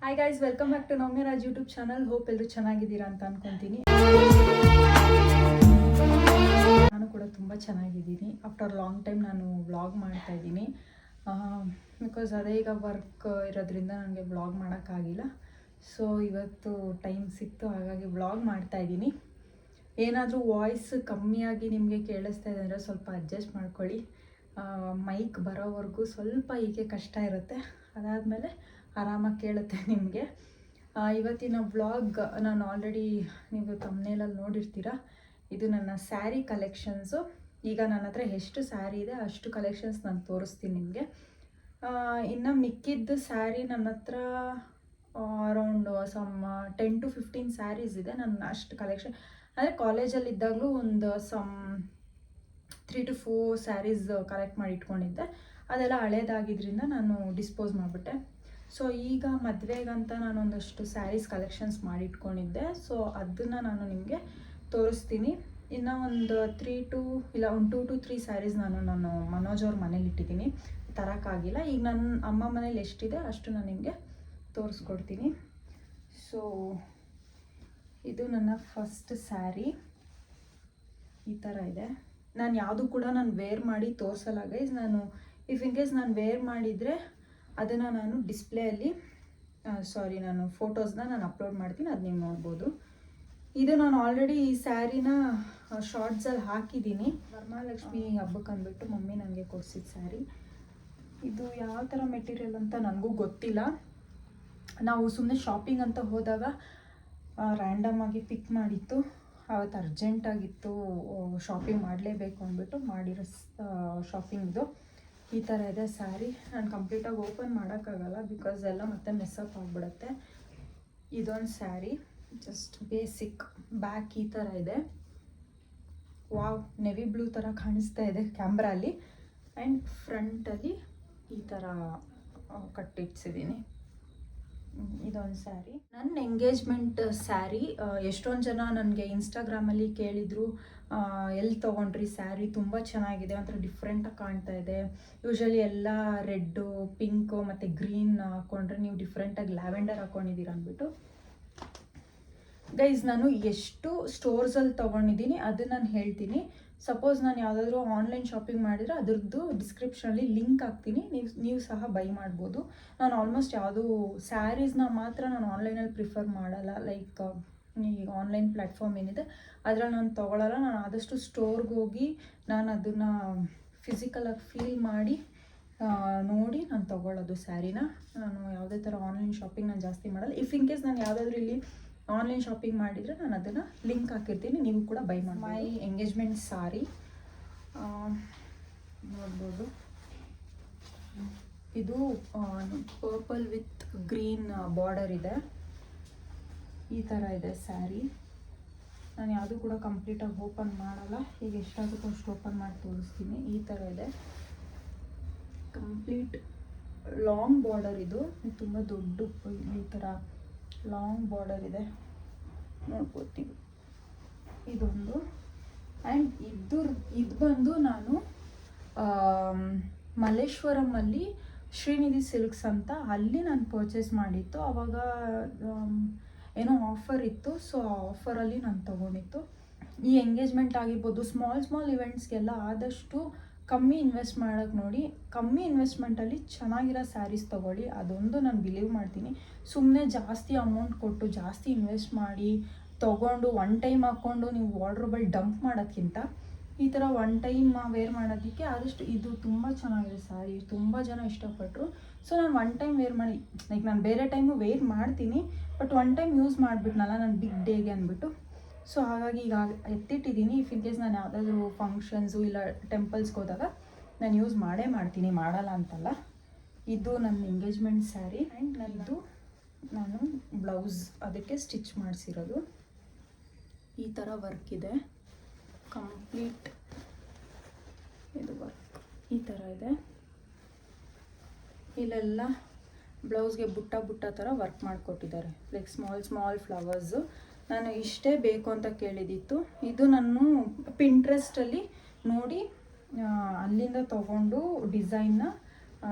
Hi guys, welcome back to Navya Raj YouTube channel. Hope ಎಲ್ಲರೂ ಚೆನ್ನಾಗಿದ್ದೀರಾ ಅಂತ ಅನ್ಕೊಂತೀನಿ. ನಾನು ಕೂಡ ತುಂಬ ಚೆನ್ನಾಗಿದ್ದೀನಿ. ಆಫ್ಟರ್ ಲಾಂಗ್ ಟೈಮ್ ನಾನು ವ್ಲಾಗ್ ಮಾಡ್ತಾ ಇದ್ದೀನಿ. ಬಿಕಾಸ್ ಅದೇ ಈಗ ವರ್ಕ್ ಇರೋದ್ರಿಂದ ನನಗೆ ವ್ಲಾಗ್ ಮಾಡೋಕ್ಕಾಗಿಲ್ಲ. ಸೊ ಇವತ್ತು ಟೈಮ್ ಸಿಕ್ತು, ಹಾಗಾಗಿ ವ್ಲಾಗ್ ಮಾಡ್ತಾ ಇದ್ದೀನಿ. ಏನಾದರೂ ವಾಯ್ಸ್ ಕಮ್ಮಿಯಾಗಿ ನಿಮಗೆ ಕೇಳಿಸ್ತಾ ಇದೆ ಅಂದರೆ ಸ್ವಲ್ಪ ಅಡ್ಜಸ್ಟ್ ಮಾಡ್ಕೊಳ್ಳಿ. ಮೈಕ್ ಬರೋವರೆಗೂ ಸ್ವಲ್ಪ ಹೀಗೆ ಕಷ್ಟ ಇರುತ್ತೆ, ಅದಾದಮೇಲೆ ಆರಾಮಾಗಿ ಕೇಳುತ್ತೆ ನಿಮಗೆ. ಇವತ್ತಿನ ವ್ಲಾಗ್ ನಾನು ಆಲ್ರೆಡಿ ನೀವು ತಮ್ನೇಲಲ್ಲಿ ನೋಡಿರ್ತೀರ. ಇದು ನನ್ನ ಸ್ಯಾರಿ ಕಲೆಕ್ಷನ್ಸು. ಈಗ ನನ್ನ ಹತ್ರ ಎಷ್ಟು ಸ್ಯಾರಿ ಇದೆ ಅಷ್ಟು ಕಲೆಕ್ಷನ್ಸ್ ನಾನು ತೋರಿಸ್ತೀನಿ ನಿಮಗೆ. ಇನ್ನು ಮಿಕ್ಕಿದ್ದು ಸ್ಯಾರಿ ನನ್ನ ಹತ್ರ ಅರೌಂಡ್ ಸಮ್ 10 to 15 ಸ್ಯಾರೀಸ್ ಇದೆ. ನನ್ನ ಅಷ್ಟು ಕಲೆಕ್ಷನ್ ಅಂದರೆ ಕಾಲೇಜಲ್ಲಿ ಇದ್ದಾಗಲೂ ಒಂದು ಸಮ್ 3 to 4 ಸ್ಯಾರೀಸ್ ಕಲೆಕ್ಟ್ ಮಾಡಿ ಇಟ್ಕೊಂಡಿದ್ದೆ. ಅದೆಲ್ಲ ಹಳೇದಾಗಿದ್ದರಿಂದ ನಾನು ಡಿಸ್ಪೋಸ್ ಮಾಡಿಬಿಟ್ಟೆ. ಸೊ ಈಗ ಮದುವೆಗಂತ ನಾನು ಒಂದಷ್ಟು ಸ್ಯಾರೀಸ್ ಕಲೆಕ್ಷನ್ಸ್ ಮಾಡಿ ಇಟ್ಕೊಂಡಿದ್ದೆ. ಸೊ ಅದನ್ನು ನಾನು ನಿಮಗೆ ತೋರಿಸ್ತೀನಿ. ಇನ್ನು ಒಂದು 2 to 3 ಸ್ಯಾರೀಸ್ ನಾನು ಮನೋಜ್ ಅವ್ರ ಮನೇಲಿ ಇಟ್ಟಿದ್ದೀನಿ, ತರೋಕ್ಕಾಗಿಲ್ಲ. ಈಗ ನನ್ನ ಅಮ್ಮ ಮನೇಲಿ ಎಷ್ಟಿದೆ ಅಷ್ಟು ನಾನು ನಿಮಗೆ ತೋರಿಸ್ಕೊಡ್ತೀನಿ. ಸೊ ಇದು ನನ್ನ ಫಸ್ಟ್ ಸ್ಯಾರಿ. ಈ ಥರ ಇದೆ. ನಾನು ಯಾವುದು ಕೂಡ ನಾನು ವೇರ್ ಮಾಡಿ ತೋರಿಸಲ್ಲ ಗೈಸ್. ನಾನು ಇನ್ ಕೇಸ್ ನಾನು ವೇರ್ ಮಾಡಿದರೆ ಅದನ್ನು ನಾನು ಡಿಸ್ಪ್ಲೇಯಲ್ಲಿ ನಾನು ಫೋಟೋಸ್ನ ನಾನು ಅಪ್ಲೋಡ್ ಮಾಡ್ತೀನಿ, ಅದು ನೀವು ನೋಡ್ಬೋದು. ಇದು ನಾನು ಆಲ್ರೆಡಿ ಈ ಸ್ಯಾರಿನ ಶಾರ್ಟ್ಸಲ್ಲಿ ಹಾಕಿದ್ದೀನಿ. ವರಮಹಾಲಕ್ಷ್ಮಿ ಹಬ್ಬಕ್ಕೆ ಅಂದ್ಬಿಟ್ಟು ಮಮ್ಮಿ ನನಗೆ ಕೊಡಿಸಿದ ಸ್ಯಾರಿ. ಇದು ಯಾವ ಥರ ಮೆಟೀರಿಯಲ್ ಅಂತ ನನಗೂ ಗೊತ್ತಿಲ್ಲ. ನಾವು ಸುಮ್ಮನೆ ಶಾಪಿಂಗ್ ಅಂತ ಹೋದಾಗ ರ್ಯಾಂಡಮ್ ಆಗಿ ಪಿಕ್ ಮಾಡಿತ್ತು. ಅವತ್ತು ಅರ್ಜೆಂಟಾಗಿತ್ತು, ಶಾಪಿಂಗ್ ಮಾಡಲೇಬೇಕು ಅಂದ್ಬಿಟ್ಟು ಮಾಡಿರೋ ಶಾಪಿಂಗ್ದು. ಈ ಥರ ಇದೆ ಸ್ಯಾರಿ. ನಾನು ಕಂಪ್ಲೀಟಾಗಿ ಓಪನ್ ಮಾಡೋಕ್ಕಾಗಲ್ಲ ಬಿಕಾಸ್ ಎಲ್ಲ ಮತ್ತೆ ಮೆಸ್ಸಪ್ ಆಗಿಬಿಡುತ್ತೆ. ಇದೊಂದು ಸ್ಯಾರಿ, ಜಸ್ಟ್ ಬೇಸಿಕ್. ಬ್ಯಾಕ್ ಈ ಥರ ಇದೆ. ವಾವ್, ನೆವಿ ಬ್ಲೂ ಥರ ಕಾಣಿಸ್ತಾ ಇದೆ ಕ್ಯಾಮ್ರಲ್ಲಿ. ಆ್ಯಂಡ್ ಫ್ರಂಟಲ್ಲಿ ಈ ಥರ ಕಟ್ಟಿಡ್ಸಿದ್ದೀನಿ. ಇದೊಂದು ಸ್ಯಾರಿ, ನನ್ನ ಎಂಗೇಜ್ಮೆಂಟ್ ಸ್ಯಾರಿ. ಎಷ್ಟೊಂದು ಜನ ನನಗೆ ಇನ್ಸ್ಟಾಗ್ರಾಮಲ್ಲಿ ಕೇಳಿದರು, ಎಲ್ಲಿ ತೊಗೊಂಡ್ರಿ ಸ್ಯಾರಿ, ತುಂಬ ಚೆನ್ನಾಗಿದೆ, ಒಂಥರ ಡಿಫ್ರೆಂಟಾಗಿ ಕಾಣ್ತಾ ಇದೆ. ಯೂಶ್ವಲಿ ಎಲ್ಲ ರೆಡ್ಡು, ಪಿಂಕು ಮತ್ತು ಗ್ರೀನ್ ಹಾಕ್ಕೊಂಡ್ರೆ ನೀವು ಡಿಫ್ರೆಂಟಾಗಿ ಲ್ಯಾವೆಂಡರ್ ಹಾಕ್ಕೊಂಡಿದ್ದೀರ ಅಂದ್ಬಿಟ್ಟು. ಗೈಸ್, ನಾನು ಎಷ್ಟು ಸ್ಟೋರ್ಸಲ್ಲಿ ತೊಗೊಂಡಿದ್ದೀನಿ ಅದನ್ನು ನಾನು ಹೇಳ್ತೀನಿ. ಸಪೋಸ್ ನಾನು ಯಾವುದಾದ್ರೂ ಆನ್ಲೈನ್ ಶಾಪಿಂಗ್ ಮಾಡಿದರೆ ಅದ್ರದ್ದು ಡಿಸ್ಕ್ರಿಪ್ಷನಲ್ಲಿ ಲಿಂಕ್ ಹಾಕ್ತೀನಿ, ನೀವು ಸಹ ಬೈ ಮಾಡ್ಬೋದು. ನಾನು ಆಲ್ಮೋಸ್ಟ್ ಯಾವುದೂ ಸ್ಯಾರೀಸ್ನ ಮಾತ್ರ ನಾನು ಆನ್ಲೈನಲ್ಲಿ ಪ್ರಿಫರ್ ಮಾಡಲ್ಲ. ಲೈಕ್ ಈ ಆನ್ಲೈನ್ ಪ್ಲ್ಯಾಟ್ಫಾರ್ಮ್ ಏನಿದೆ ಅದರಲ್ಲಿ ನಾನು ತೊಗೊಳ್ಳಲ್ಲ. ನಾನು ಆದಷ್ಟು ಸ್ಟೋರ್ಗೆ ಹೋಗಿ ನಾನು ಅದನ್ನು ಫಿಸಿಕಲಾಗಿ ಫೀಲ್ ಮಾಡಿ ನೋಡಿ ನಾನು ತೊಗೊಳ್ಳೋದು ಸ್ಯಾರಿನ. ನಾನು ಯಾವುದೇ ಥರ ಆನ್ಲೈನ್ ಶಾಪಿಂಗ್ ನಾನು ಜಾಸ್ತಿ ಮಾಡಲ್ಲ. ಇನ್ ಕೇಸ್ ನಾನು ಯಾವುದಾದ್ರೂ ಇಲ್ಲಿ ಆನ್ಲೈನ್ ಶಾಪಿಂಗ್ ಮಾಡಿದರೆ ನಾನು ಅದನ್ನು ಲಿಂಕ್ ಹಾಕಿರ್ತೀನಿ, ನೀವು ಕೂಡ ಬೈ ಮಾಡಿ. ಮೈ ಎಂಗೇಜ್ಮೆಂಟ್ ಸಾರಿ ನೋಡ್ಬೋದು. ಇದು ಪರ್ಪಲ್ ವಿತ್ ಗ್ರೀನ್ ಬಾರ್ಡರ್ ಇದೆ. ಈ ಥರ ಇದೆ ಸ್ಯಾರಿ. ನಾನು ಯಾವುದೂ ಕೂಡ ಕಂಪ್ಲೀಟಾಗಿ ಓಪನ್ ಮಾಡಲ್ಲ, ಈಗ ಎಷ್ಟಾಗುತ್ತೋ ಅಷ್ಟು ಓಪನ್ ಮಾಡಿ ತೋರಿಸ್ತೀನಿ. ಈ ಥರ ಇದೆ. Complete long border. ಇದು ತುಂಬ ದೊಡ್ಡ ಈ ಥರ ಲಾಂಗ್ ಬಾರ್ಡರ್ ಇದೆ, ನೋಡ್ಕೋತೀವಿ. ಇದೊಂದು. ಆ್ಯಂಡ್ ಇದು ಬಂದು ನಾನು ಮಲ್ಲೇಶ್ವರಮಲ್ಲಿ ಶ್ರೀನಿಧಿ ಸಿಲ್ಕ್ಸ್ ಅಂತ ಅಲ್ಲಿ ನಾನು ಪರ್ಚೇಸ್ ಮಾಡಿತ್ತು. ಆವಾಗ ಏನೋ ಆಫರ್ ಇತ್ತು, ಸೊ ಆ ಆಫರಲ್ಲಿ ನಾನು ತೊಗೊಂಡಿತ್ತು. ಈ ಎಂಗೇಜ್ಮೆಂಟ್ ಆಗಿರ್ಬೋದು, ಸ್ಮಾಲ್ ಇವೆಂಟ್ಸ್ಗೆಲ್ಲ ಆದಷ್ಟು ಕಮ್ಮಿ ಇನ್ವೆಸ್ಟ್ ಮಾಡೋಕ್ಕೆ ನೋಡಿ. ಕಮ್ಮಿ ಇನ್ವೆಸ್ಟ್ಮೆಂಟಲ್ಲಿ ಚೆನ್ನಾಗಿರೋ ಸ್ಯಾರೀಸ್ ತೊಗೊಳ್ಳಿ, ಅದೊಂದು ನಾನು ಬಿಲೀವ್ ಮಾಡ್ತೀನಿ. ಸುಮ್ಮನೆ ಜಾಸ್ತಿ ಅಮೌಂಟ್ ಕೊಟ್ಟು ಜಾಸ್ತಿ ಇನ್ವೆಸ್ಟ್ ಮಾಡಿ ತೊಗೊಂಡು ಒನ್ ಟೈಮ್ ಹಾಕ್ಕೊಂಡು ನೀವು ವಾರ್ಡ್ರೋಬಲ್ ಡಂಪ್ ಮಾಡೋಕ್ಕಿಂತ ಈ ಥರ ಒನ್ ಟೈಮ್ ವೇರ್ ಮಾಡೋದಕ್ಕೆ ಆದಷ್ಟು ಇದು ತುಂಬ ಚೆನ್ನಾಗಿದೆ ಸ್ಯಾರಿ. ತುಂಬ ಜನ ಇಷ್ಟಪಟ್ಟರು. ಸೊ ನಾನು ಒನ್ ಟೈಮ್ ವೇರ್ ಮಾಡಿ, ಲೈಕ್ ನಾನು ಬೇರೆ ಟೈಮು ವೇರ್ ಮಾಡ್ತೀನಿ, ಬಟ್ ಒನ್ ಟೈಮ್ ಯೂಸ್ ಮಾಡಿಬಿಟ್ನಲ್ಲ ನಾನು ಬಿಗ್ ಡೇಗೆ ಅಂದ್ಬಿಟ್ಟು. ಸೊ ಹಾಗಾಗಿ ಈಗ ಎತ್ತಿಟ್ಟಿದ್ದೀನಿ. ಇನ್ ಕೇಸ್ ನಾನು ಯಾವುದಾದ್ರೂ ಫಂಕ್ಷನ್ಸು ಇಲ್ಲ ಟೆಂಪಲ್ಸ್ಗೆ ಹೋದಾಗ ನಾನು ಯೂಸ್ ಮಾಡ್ತೀನಿ, ಮಾಡಲ್ಲ ಅಂತಲ್ಲ. ಇದು ನನ್ನ ಎಂಗೇಜ್ಮೆಂಟ್ ಸ್ಯಾರಿ. ಆ್ಯಂಡ್ ನನ್ನದು ನಾನು ಬ್ಲೌಸ್ ಅದಕ್ಕೆ ಸ್ಟಿಚ್ ಮಾಡಿಸಿರೋದು. ಈ ಥರ ವರ್ಕ್ ಇದೆ, ಕಂಪ್ಲೀಟ್ ಇದು ವರ್ಕ್ ಈ ಥರ ಇದೆ. ಇಲ್ಲೆಲ್ಲ ಬ್ಲೌಸ್ಗೆ ಬುಟ್ಟ ಥರ ವರ್ಕ್ ಮಾಡಿಕೊಟ್ಟಿದ್ದಾರೆ, ಲೈಕ್ ಸ್ಮಾಲ್ ಫ್ಲವರ್ಸು. ನಾನು ಇಷ್ಟೇ ಬೇಕು ಅಂತ ಕೇಳಿದ್ದಿತ್ತು. ಇದು ನಾನು ಪಿಂಟ್ರೆಸ್ಟಲ್ಲಿ ನೋಡಿ ಅಲ್ಲಿಂದ ತೊಗೊಂಡು ಡಿಸೈನ್ನ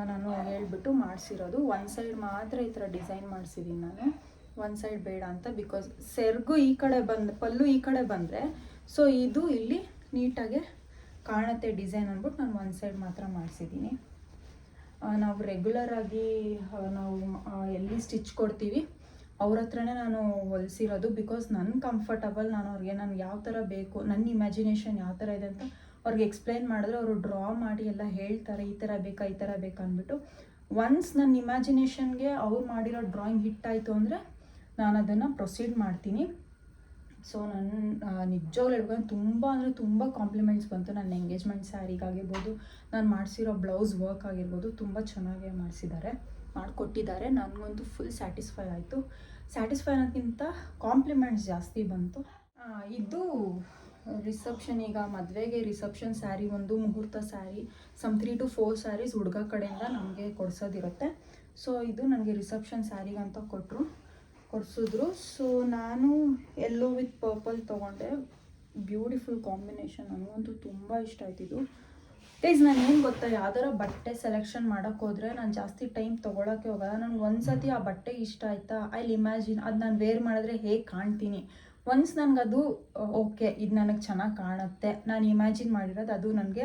ನಾನು ಹೇಳ್ಬಿಟ್ಟು ಮಾಡಿಸಿರೋದು. ಒಂದು ಸೈಡ್ ಮಾತ್ರ ಈ ಥರ ಡಿಸೈನ್ ಮಾಡಿಸಿದ್ದೀನಿ ನಾನು, ಒಂದು ಸೈಡ್ ಬೇಡ ಅಂತ. ಬಿಕಾಸ್ ಸೆರಗು ಈ ಕಡೆ ಪಲ್ಲು ಈ ಕಡೆ ಬಂದರೆ ಸೊ ಇದು ಇಲ್ಲಿ ನೀಟಾಗೆ ಕಾಣುತ್ತೆ ಡಿಸೈನ್ ಅಂದ್ಬಿಟ್ಟು ನಾನು ಒಂದು ಸೈಡ್ ಮಾತ್ರ ಮಾಡಿಸಿದ್ದೀನಿ. ನಾವು ರೆಗ್ಯುಲರಾಗಿ ನಾವು ಎಲ್ಲಿ ಸ್ಟಿಚ್ ಕೊಡ್ತೀವಿ ಅವ್ರ ಹತ್ರನೇ ನಾನು ಹೊಲಿಸಿರೋದು. ಬಿಕಾಸ್ ನನ್ನ ಕಂಫರ್ಟಬಲ್, ನಾನು ಅವ್ರಿಗೆ ನನಗೆ ಯಾವ ಥರ ಬೇಕು, ನನ್ನ ಇಮ್ಯಾಜಿನೇಷನ್ ಯಾವ ಥರ ಇದೆ ಅಂತ ಅವ್ರಿಗೆ ಎಕ್ಸ್ಪ್ಲೈನ್ ಮಾಡಿದ್ರೆ ಅವರು ಡ್ರಾ ಮಾಡಿ ಎಲ್ಲ ಹೇಳ್ತಾರೆ, ಈ ಥರ ಬೇಕಾ ಈ ಥರ ಬೇಕಾ ಅಂದ್ಬಿಟ್ಟು. ಒನ್ಸ್ ನನ್ನ ಇಮ್ಯಾಜಿನೇಷನ್ಗೆ ಅವ್ರು ಮಾಡಿರೋ ಡ್ರಾಯಿಂಗ್ ಹಿಟ್ ಆಯಿತು ಅಂದರೆ ನಾನು ಅದನ್ನು ಪ್ರೊಸೀಡ್ ಮಾಡ್ತೀನಿ. ಸೊ ನನ್ನ ನಿಜವಾಗ್ಲೂ ಹೇಳ್ಕೊಂಡು ತುಂಬ ಅಂದರೆ ತುಂಬ ಕಾಂಪ್ಲಿಮೆಂಟ್ಸ್ ಬಂತು. ನನ್ನ ಎಂಗೇಜ್ಮೆಂಟ್ ಸ್ಯಾರಿಗಾಗಿರ್ಬೋದು, ನಾನು ಮಾಡಿಸಿರೋ ಬ್ಲೌಸ್ ವರ್ಕ್ ಆಗಿರ್ಬೋದು, ತುಂಬ ಚೆನ್ನಾಗೇ ಮಾಡಿಕೊಟ್ಟಿದ್ದಾರೆ. ನನಗಂತೂ ಫುಲ್ ಸ್ಯಾಟಿಸ್ಫೈ ಆಯಿತು. ಸ್ಯಾಟಿಸ್ಫೈ ಅನ್ನೋದಕ್ಕಿಂತ ಕಾಂಪ್ಲಿಮೆಂಟ್ಸ್ ಜಾಸ್ತಿ ಬಂತು. ಇದು ರಿಸೆಪ್ಷನ್, ಈಗ ಮದುವೆಗೆ ರಿಸೆಪ್ಷನ್ ಸ್ಯಾರಿ ಒಂದು, ಮುಹೂರ್ತ ಸ್ಯಾರಿ, ಸಮ್ 3 to 4 ಸ್ಯಾರೀಸ್ ಹುಡುಗ ಕಡೆಯಿಂದ ನಮಗೆ ಕೊಡಿಸೋದಿರುತ್ತೆ. ಸೊ ಇದು ನನಗೆ ರಿಸೆಪ್ಷನ್ ಸ್ಯಾರಿಗಂತ ಕೊಡಿಸಿದ್ರು. ಸೊ ನಾನು ಯೆಲ್ಲೋ ವಿತ್ ಪರ್ಪಲ್ ತೊಗೊಂಡೆ. ಬ್ಯೂಟಿಫುಲ್ ಕಾಂಬಿನೇಷನ್, ನನಗಂತೂ ತುಂಬ ಇಷ್ಟ ಆಯ್ತಿದ್ದು. ಗೈಸ್ ನಾನು ಏನು ಗೊತ್ತಾ, ಯಾವ್ದಾರ ಬಟ್ಟೆ ಸೆಲೆಕ್ಷನ್ ಮಾಡೋಕ್ಕೆ ಹೋದರೆ ನಾನು ಜಾಸ್ತಿ ಟೈಮ್ ತೊಗೊಳಕ್ಕೆ ಹೋಗಲ್ಲ. ನನಗೆ ಒಂದು ಸತಿ ಆ ಬಟ್ಟೆ ಇಷ್ಟ ಆಯಿತಾ, ಐ ಇಮ್ಯಾಜಿನ್ ಅದು ನಾನು ವೇರ್ ಮಾಡಿದ್ರೆ ಹೇಗೆ ಕಾಣ್ತೀನಿ. ಒನ್ಸ್ ನನಗದು ಓಕೆ, ಇದು ನನಗೆ ಚೆನ್ನಾಗಿ ಕಾಣುತ್ತೆ, ನಾನು ಇಮ್ಯಾಜಿನ್ ಮಾಡಿರೋದು ಅದು ನನಗೆ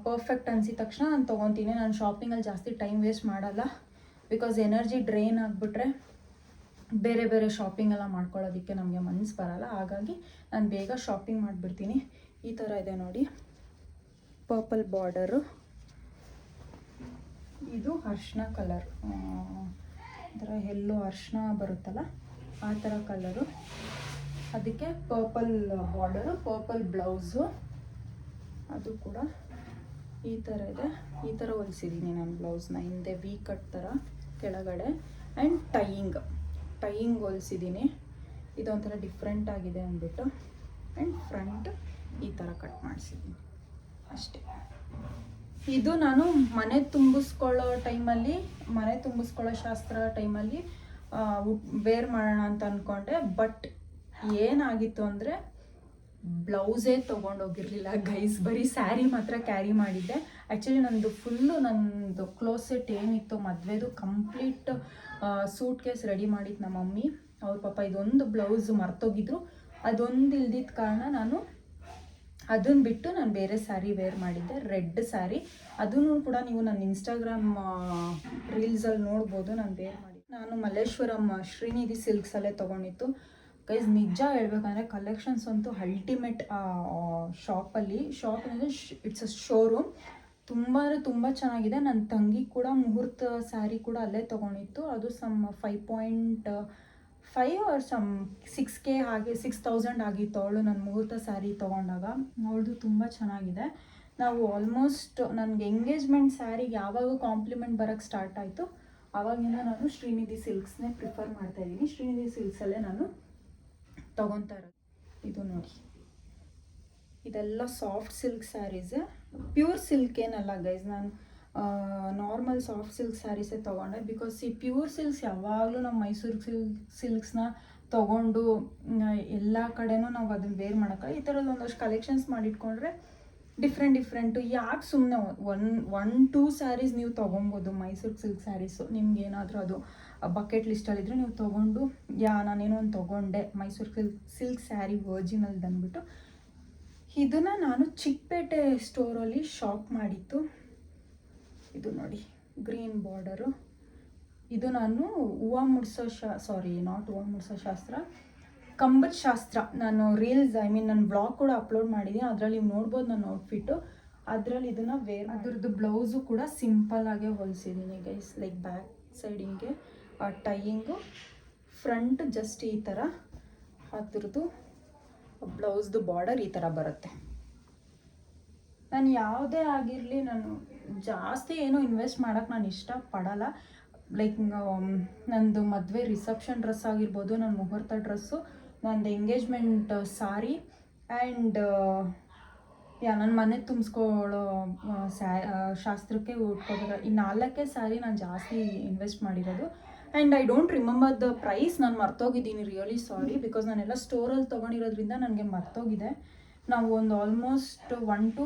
ಪರ್ಫೆಕ್ಟ್ ಅನಿಸಿದ ತಕ್ಷಣ ನಾನು ತೊಗೊತೀನಿ. ನಾನು ಶಾಪಿಂಗಲ್ಲಿ ಜಾಸ್ತಿ ಟೈಮ್ ವೇಸ್ಟ್ ಮಾಡಲ್ಲ. ಬಿಕಾಸ್ ಎನರ್ಜಿ ಡ್ರೈನ್ ಆಗಿಬಿಟ್ರೆ ಬೇರೆ ಬೇರೆ ಶಾಪಿಂಗ್ ಎಲ್ಲ ಮಾಡ್ಕೊಳ್ಳೋದಕ್ಕೆ ನಮಗೆ ಮನಸ್ಸು ಬರಲ್ಲ. ಹಾಗಾಗಿ ನಾನು ಬೇಗ ಶಾಪಿಂಗ್ ಮಾಡಿಬಿಡ್ತೀನಿ. ಈ ಥರ ಇದೆ ನೋಡಿ, ಪರ್ಪಲ್ ಬಾರ್ಡರು. ಇದು ಅರ್ಶಿನ ಕಲರ್, ಒಂಥರ ಎಲ್ಲೋ ಅರ್ಶಿನ ಬರುತ್ತಲ್ಲ ಆ ಥರ ಕಲರು. ಅದಕ್ಕೆ ಪರ್ಪಲ್ ಬಾರ್ಡರು, ಪರ್ಪಲ್ ಬ್ಲೌಸು. ಅದು ಕೂಡ ಈ ಥರ ಇದೆ. ಈ ಥರ ಹೊಲಿಸಿದ್ದೀನಿ ನಾನು ಬ್ಲೌಸ್ನ. ಹಿಂದೆ ವಿ ಕಟ್ ಥರ ಕೆಳಗಡೆ ಆ್ಯಂಡ್ ಟೈಯಿಂಗ್ ಹೊಲಿಸಿದ್ದೀನಿ. ಇದೊಂಥರ ಡಿಫ್ರೆಂಟ್ ಆಗಿದೆ ಅಂದ್ಬಿಟ್ಟು. ಆ್ಯಂಡ್ ಫ್ರಂಟ್ ಈ ಥರ ಕಟ್ ಮಾಡಿಸಿದ್ದೀನಿ ಅಷ್ಟೇ. ಇದು ನಾನು ಮನೆ ತುಂಬಿಸ್ಕೊಳ್ಳೋ ಶಾಸ್ತ್ರ ಟೈಮಲ್ಲಿ ವೇರ್ ಮಾಡೋಣ ಅಂತ ಅಂದ್ಕೊಂಡೆ. ಬಟ್ ಏನಾಗಿತ್ತು ಅಂದರೆ ಬ್ಲೌಸೇ ತೊಗೊಂಡೋಗಿರಲಿಲ್ಲ ಗೈಸ್, ಬರೀ ಸ್ಯಾರಿ ಮಾತ್ರ ಕ್ಯಾರಿ ಮಾಡಿದ್ದೆ. ಆ್ಯಕ್ಚುಲಿ ನಂದು ಕ್ಲೋಸ್ ಸೆಟ್ ಏನಿತ್ತು ಮದುವೆದು ಕಂಪ್ಲೀಟ್ ಸೂಟ್ ಕೇಸ್ ರೆಡಿ ಮಾಡಿದ್ದು ನಮ್ಮ ಮಮ್ಮಿ. ಅವ್ರ ಪಾಪ ಇದೊಂದು ಬ್ಲೌಸ್ ಮರ್ತೋಗಿದ್ರು. ಅದೊಂದು ಇಲ್ದಿದ್ದ ಕಾರಣ ನಾನು ಅದನ್ನು ಬಿಟ್ಟು ನಾನು ಬೇರೆ ಸ್ಯಾರಿ ವೇರ್ ಮಾಡಿದ್ದೆ, ರೆಡ್ ಸ್ಯಾರಿ. ಅದನ್ನು ಕೂಡ ನೀವು ನನ್ನ ಇನ್ಸ್ಟಾಗ್ರಾಮ್ ರೀಲ್ಸಲ್ಲಿ ನೋಡ್ಬೋದು ನಾನು ವೇರ್ ಮಾಡಿ. ನಾನು ಮಲ್ಲೇಶ್ವರಂ ಶ್ರೀನಿಧಿ ಸಿಲ್ಕ್ಸಲ್ಲೇ ತೊಗೊಂಡಿತ್ತು ಗೈಸ್. ನಿಜ ಹೇಳ್ಬೇಕಂದ್ರೆ ಕಲೆಕ್ಷನ್ಸ್ ಅಂತೂ ಅಲ್ಟಿಮೇಟ್. ಶಾಪ್ ಅಂದರೆ ಇಟ್ಸ್ ಅ ಶೋರೂಮ್. ತುಂಬ ಅಂದರೆ ತುಂಬ ಚೆನ್ನಾಗಿದೆ. ನನ್ನ ತಂಗಿ ಕೂಡ ಮುಹೂರ್ತ ಸ್ಯಾರಿ ಕೂಡ ಅಲ್ಲೇ ತೊಗೊಂಡಿತ್ತು. ಅದು ಸಮ್ 5.5 or ಸಮ್ 6K ಹಾಗೆ 6,000 ಆಗಿತ್ತು ಅವಳು ನನ್ನ ಮುಹೂರ್ತ ಸ್ಯಾರಿ ತೊಗೊಂಡಾಗ. ಅವಳದು ತುಂಬ ಚೆನ್ನಾಗಿದೆ. ನಾವು ಆಲ್ಮೋಸ್ಟ್ ನನಗೆ ಎಂಗೇಜ್ಮೆಂಟ್ ಸ್ಯಾರಿಗೆ ಯಾವಾಗ ಕಾಂಪ್ಲಿಮೆಂಟ್ ಬರೋಕ್ಕೆ ಸ್ಟಾರ್ಟ್ ಆಯಿತು ಆವಾಗಿಂದ ನಾನು ಶ್ರೀನಿಧಿ ಸಿಲ್ಕ್ಸ್ನೇ ಪ್ರಿಫರ್ ಮಾಡ್ತಾಯಿದ್ದೀನಿ. ಶ್ರೀನಿಧಿ ಸಿಲ್ಕ್ಸಲ್ಲೇ ನಾನು ತೊಗೊತಾ ಇರೋದು. ಇದು ನೋಡಿ, ಇದೆಲ್ಲ ಸಾಫ್ಟ್ ಸಿಲ್ಕ್ ಸ್ಯಾರೀಸೇ, ಪ್ಯೂರ್ ಸಿಲ್ಕ್ ಏನಲ್ಲ ಗೈಸ್. ನಾನು ನಾರ್ಮಲ್ ಸಾಫ್ಟ್ ಸಿಲ್ಕ್ ಸ್ಯಾರೀಸೇ ತೊಗೊಂಡೆ. ಬಿಕಾಸ್ ಈ ಪ್ಯೂರ್ ಸಿಲ್ಕ್ಸ್ ಯಾವಾಗಲೂ ನಾವು ಮೈಸೂರು ಸಿಲ್ಕ್ಸ್ನ ತೊಗೊಂಡು ಎಲ್ಲ ಕಡೆನೂ ನಾವು ಅದನ್ನು ವೇರ್ ಮಾಡೋಕ್ಕಲ್ಲ. ಈ ಥರದ್ದು ಒಂದಷ್ಟು ಕಲೆಕ್ಷನ್ಸ್ ಮಾಡಿಟ್ಕೊಂಡ್ರೆ ಡಿಫ್ರೆಂಟು. ಯಾಕೆ ಸುಮ್ಮನೆ 1-2 ಸ್ಯಾರೀಸ್ ನೀವು ತೊಗೊಬೋದು ಮೈಸೂರು ಸಿಲ್ಕ್ ಸ್ಯಾರೀಸು. ನಿಮ್ಗೆ ಏನಾದರೂ ಅದು ಬಕೆಟ್ ಲಿಸ್ಟಲ್ಲಿದ್ದರೆ ನೀವು ತೊಗೊಂಡು ನಾನೇನೋ ಒಂದು ತೊಗೊಂಡೆ ಮೈಸೂರು ಸಿಲ್ಕ್ ಸ್ಯಾರಿ ಒರಿಜಿನಲ್ ಅಂದ್ಬಿಟ್ಟು. ಇದನ್ನು ನಾನು ಚಿಕ್ಕಪೇಟೆ ಸ್ಟೋರಲ್ಲಿ ಶಾಪ್ ಮಾಡಿತ್ತು. ಇದು ನೋಡಿ, ಗ್ರೀನ್ ಬಾರ್ಡರು. ಇದು ನಾನು ಹೂವು ಮುಡ್ಸೋ ಶಾಸ್ತ್ರ, ಕಂಬದ ಶಾಸ್ತ್ರ. ನಾನು ರೀಲ್ಸ್ ನನ್ನ ಬ್ಲಾಗ್ ಕೂಡ ಅಪ್ಲೋಡ್ ಮಾಡಿದ್ದೀನಿ. ಅದರಲ್ಲಿ ನೀವು ನೋಡ್ಬೋದು ನನ್ನ ಔಟ್ಫಿಟ್ಟು. ಅದರಲ್ಲಿ ಇದನ್ನು ಅದ್ರದ್ದು ಬ್ಲೌಸು ಕೂಡ ಸಿಂಪಲ್ಲಾಗೆ ಹೊಲಿಸಿದ್ದೀನಿ ಗೈಸ್. ಲೈಕ್ ಬ್ಯಾಕ್ ಸೈಡ್ ಹಿಂಗೆ ಟೈಯಿಂಗು, ಫ್ರಂಟ್ ಜಸ್ಟ್ ಈ ಥರ. ಅದ್ರದ್ದು ಬ್ಲೌಸ್ದು ಬಾರ್ಡರ್ ಈ ಥರ ಬರುತ್ತೆ. ನಾನು ಯಾವುದೇ ಆಗಿರಲಿ, ನಾನು ಜಾಸ್ತಿ ಏನೂ ಇನ್ವೆಸ್ಟ್ ಮಾಡೋಕ್ಕೆ ನಾನು ಇಷ್ಟಪಡಲ್ಲ. ಲೈಕ್ ನಂದು ಮದುವೆ ರಿಸೆಪ್ಷನ್ ಡ್ರೆಸ್ ಆಗಿರ್ಬೋದು, ನನ್ನ ಮುಹೂರ್ತ ಡ್ರೆಸ್ಸು, ನಂದು ಎಂಗೇಜ್ಮೆಂಟ್ ಸಾರಿ ಆ್ಯಂಡ್ ನನ್ನ ಮನೆ ತುಂಬಿಸ್ಕೊಳ್ಳೋ ಶಾಸ್ತ್ರಕ್ಕೆ ಉಟ್ಕೋಬೇಕು. ಈ 4 ಸ್ಯಾರಿ ನಾನು ಜಾಸ್ತಿ ಇನ್ವೆಸ್ಟ್ ಮಾಡಿರೋದು. And I don't remember the price. ನಾನು ಮರ್ತೋಗಿದ್ದೀನಿ, ರಿಯಲಿ ಸಾರಿ. ಬಿಕಾಸ್ ನಾನೆಲ್ಲ ಸ್ಟೋರಲ್ಲಿ ತೊಗೊಂಡಿರೋದ್ರಿಂದ ನನಗೆ ಮರ್ತೋಗಿದೆ. ನಾವು ಒಂದು ಆಲ್ಮೋಸ್ಟ್ 1 to